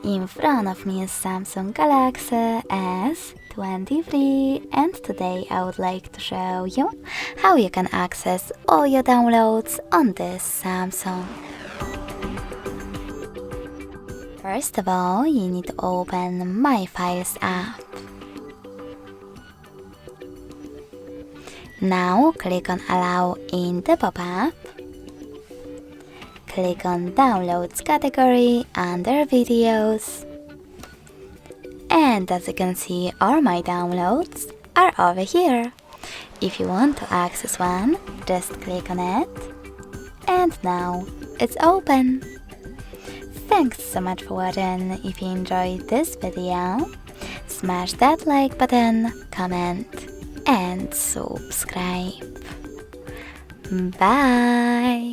In front of me is Samsung Galaxy S23, and today I would like to show you how you can access all your downloads on this Samsung. First of all, you need to open My Files app. Now click on Allow in the pop-up. Click on Downloads category under Videos. And as you can see, all my downloads are over here. If you want to access one, just click on it. And now it's open. Thanks so much for watching. If you enjoyed this video, smash that like button, comment, and subscribe. Bye!